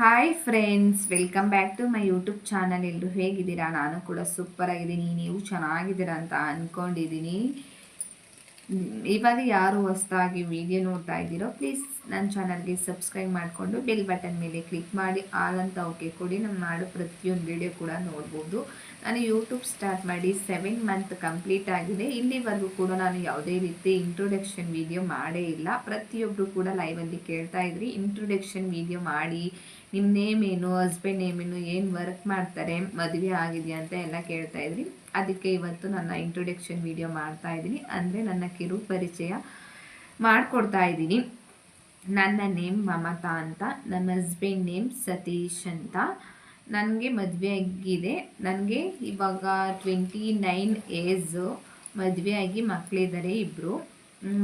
Hi friends, welcome back to my YouTube channel. ಎಲ್ಲರೂ ಹೇಗಿದ್ದೀರಾ? ನಾನು ಕೂಡ ಸೂಪರ್ ಆಗಿದ್ದೀನಿ. ನೀವು ಚೆನ್ನಾಗಿದ್ದೀರಾ ಅಂತ ಅಂದ್ಕೊಂಡಿದ್ದೀನಿ. ಇವಾಗ ಯಾರು ಹೊಸದಾಗಿ ವಿಡಿಯೋ ನೋಡ್ತಾ ಇದ್ದೀರೋ ಪ್ಲೀಸ್ ನನ್ನ ಚಾನಲ್ಗೆ ಸಬ್ಸ್ಕ್ರೈಬ್ ಮಾಡಿಕೊಂಡು ಬೆಲ್ ಬಟನ್ ಮೇಲೆ ಕ್ಲಿಕ್ ಮಾಡಿ ಆಲ್ ಅಂತ ಓಕೆ ಕೊಡಿ. ನಾನು ಮಾಡೋ ಪ್ರತಿಯೊಂದು ವಿಡಿಯೋ ಕೂಡ ನೋಡ್ಬೋದು. ನಾನು ಯೂಟ್ಯೂಬ್ ಸ್ಟಾರ್ಟ್ ಮಾಡಿ 7 ಮಂತ್ ಕಂಪ್ಲೀಟ್ ಆಗಿದೆ. ಇಲ್ಲಿವರೆಗೂ ಕೂಡ ನಾನು ಯಾವುದೇ ರೀತಿ ಇಂಟ್ರೊಡಕ್ಷನ್ ವಿಡಿಯೋ ಮಾಡೇ ಇಲ್ಲ. ಪ್ರತಿಯೊಬ್ಬರು ಕೂಡ ಲೈವಲ್ಲಿ ಕೇಳ್ತಾ ಇದ್ರಿ, ಇಂಟ್ರೊಡಕ್ಷನ್ ವಿಡಿಯೋ ಮಾಡಿ, ನಿಮ್ಮ ನೇಮ್ ಏನು, ಹಸ್ಬೆಂಡ್ ನೇಮ್ ಏನು ವರ್ಕ್ ಮಾಡ್ತಾರೆ, ಮದುವೆ ಆಗಿದೆಯಾ ಅಂತ ಎಲ್ಲ ಕೇಳ್ತಾ ಇದ್ರಿ. ಅದಕ್ಕೆ ಇವತ್ತು ನನ್ನ ಇಂಟ್ರೊಡಕ್ಷನ್ ವಿಡಿಯೋ ಮಾಡ್ತಾ ಇದ್ದೀನಿ. ಅಂದರೆ ನನ್ನ ಕಿರು ಪರಿಚಯ ಮಾಡಿಕೊಡ್ತಾ ಇದ್ದೀನಿ. ನನ್ನ ನೇಮ್ ಮಮತಾ ಅಂತ, ನನ್ನ ಹಸ್ಬೆಂಡ್ ನೇಮ್ ಸತೀಶ್ ಅಂತ. ನನಗೆ ಮದುವೆ ಆಗಿದೆ. ನನಗೆ ಇವಾಗ 29 ಏಜು. ಮದುವೆ ಆಗಿ ಮಕ್ಕಳಿದ್ದಾರೆ ಇಬ್ಬರು.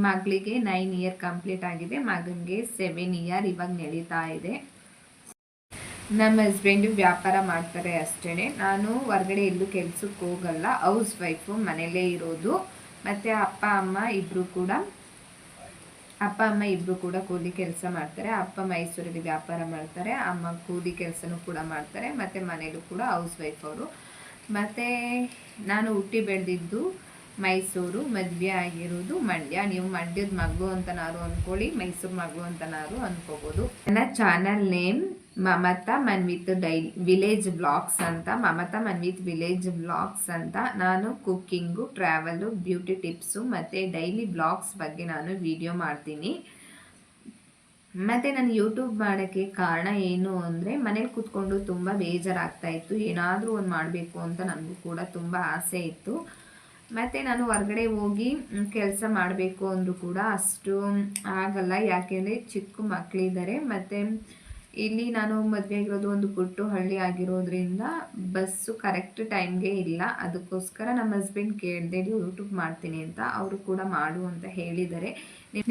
ಮಗಳಿಗೆ 9 ಇಯರ್ ಕಂಪ್ಲೀಟ್ ಆಗಿದೆ, ಮಗನಿಗೆ 7 ಇಯರ್ ಇವಾಗ ನಡೀತಾ ಇದೆ. ನಮ್ಮ ಹಸ್ಬೆಂಡು ವ್ಯಾಪಾರ ಮಾಡ್ತಾರೆ ಅಷ್ಟೇ. ನಾನು ಹೊರಗಡೆ ಎಲ್ಲೂ ಕೆಲ್ಸಕ್ಕೆ ಹೋಗಲ್ಲ, ಹೌಸ್ ವೈಫು, ಮನೇಲೇ ಇರೋದು. ಮತ್ತು ಅಪ್ಪ ಅಮ್ಮ ಇಬ್ಬರು ಕೂಡ ಕೂಲಿ ಕೆಲಸ ಮಾಡ್ತಾರೆ. ಅಪ್ಪ ಮೈಸೂರಲ್ಲಿ ವ್ಯಾಪಾರ ಮಾಡ್ತಾರೆ, ಅಮ್ಮ ಕೂಲಿ ಕೆಲಸನೂ ಕೂಡ ಮಾಡ್ತಾರೆ. ಮತ್ತು ಮನೇಲೂ ಕೂಡ ಹೌಸ್ ವೈಫ್ ಅವರು. ಮತ್ತು ನಾನು ಹುಟ್ಟಿ ಬೆಳೆದಿದ್ದು ಮೈಸೂರು, ಮದುವೆ ಆಗಿರೋದು ಮಂಡ್ಯ. ನೀವು ಮಂಡ್ಯದ ಮಗು ಅಂತನಾರು ಅಂದ್ಕೊಳ್ಳಿ, ಮೈಸೂರು ಮಗು ಅಂತನಾರು ಅಂದ್ಕೋಬೋದು. ನನ್ನ channel name Mamata Manvith village blogs ಅಂತ. ಮಮತಾ ಮನ್ವಿತ್ ವಿಲೇಜ್ ಬ್ಲಾಗ್ಸ್ ಅಂತ. ನಾನು ಕುಕ್ಕಿಂಗು, ಟ್ರಾವೆಲು, ಬ್ಯೂಟಿ ಟಿಪ್ಸು ಮತ್ತು ಡೈಲಿ ಬ್ಲಾಗ್ಸ್ ಬಗ್ಗೆ ನಾನು ವಿಡಿಯೋ ಮಾಡ್ತೀನಿ. ಮತ್ತು ನಾನು ಯೂಟ್ಯೂಬ್ ಮಾಡೋಕ್ಕೆ ಕಾರಣ ಏನು ಅಂದರೆ, ಮನೇಲಿ ಕೂತ್ಕೊಂಡು ತುಂಬ ಬೇಜಾರಾಗ್ತಾ ಇತ್ತು. ಏನಾದರೂ ಒಂದು ಮಾಡಬೇಕು ಅಂತ ನನಗೂ ಕೂಡ ತುಂಬ ಆಸೆ ಇತ್ತು. ಮತ್ತು ನಾನು ಹೊರಗಡೆ ಹೋಗಿ ಕೆಲಸ ಮಾಡಬೇಕು ಅಂದರೂ ಕೂಡ ಅಷ್ಟು ಆಗಲ್ಲ, ಯಾಕೆಂದರೆ ಚಿಕ್ಕ ಮಕ್ಕಳಿದ್ದಾರೆ. ಮತ್ತು ಇಲ್ಲಿ ನಾನು ಮದುವೆ ಆಗಿರೋದು ಒಂದು ಪುಟ್ಟು ಹಳ್ಳಿ ಆಗಿರೋದ್ರಿಂದ ಬಸ್ಸು ಕರೆಕ್ಟ್ ಟೈಮ್ಗೆ ಇಲ್ಲ. ಅದಕ್ಕೋಸ್ಕರ ನಮ್ಮ ಹಸ್ಬೆಂಡ್ ಕೇಳಿದೆ ಯೂಟ್ಯೂಬ್ ಮಾಡ್ತೀನಿ ಅಂತ. ಅವರು ಕೂಡ ಮಾಡು ಅಂತ ಹೇಳಿದ್ದಾರೆ.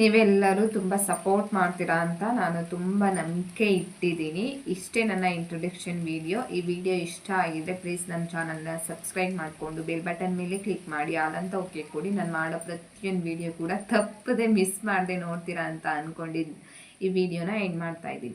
ನೀವೆಲ್ಲರೂ ತುಂಬ ಸಪೋರ್ಟ್ ಮಾಡ್ತೀರಾ ಅಂತ ನಾನು ತುಂಬ ನಂಬಿಕೆ ಇಟ್ಟಿದ್ದೀನಿ. ಇಷ್ಟೇ ನನ್ನ ಇಂಟ್ರೊಡಕ್ಷನ್ ವಿಡಿಯೋ. ಈ ವಿಡಿಯೋ ಇಷ್ಟ ಆಗಿದ್ರೆ ಪ್ಲೀಸ್ ನನ್ನ ಚಾನಲ್ನ ಸಬ್ಸ್ಕ್ರೈಬ್ ಮಾಡಿಕೊಂಡು ಬೆಲ್ ಬಟನ್ ಮೇಲೆ ಕ್ಲಿಕ್ ಮಾಡಿ ಆಲ್ ಓಕೆ ಕೊಡಿ. ನಾನು ಮಾಡೋ ಪ್ರತಿಯೊಂದು ವಿಡಿಯೋ ಕೂಡ ತಪ್ಪದೆ ಮಿಸ್ ಮಾಡದೆ ನೋಡ್ತೀರಾ ಅಂತ ಅಂದ್ಕೊಂಡಿದ್ದು ಈ ವಿಡಿಯೋನ ಎಂಡ್ ಮಾಡ್ತಾ ಇದ್ದೀನಿ.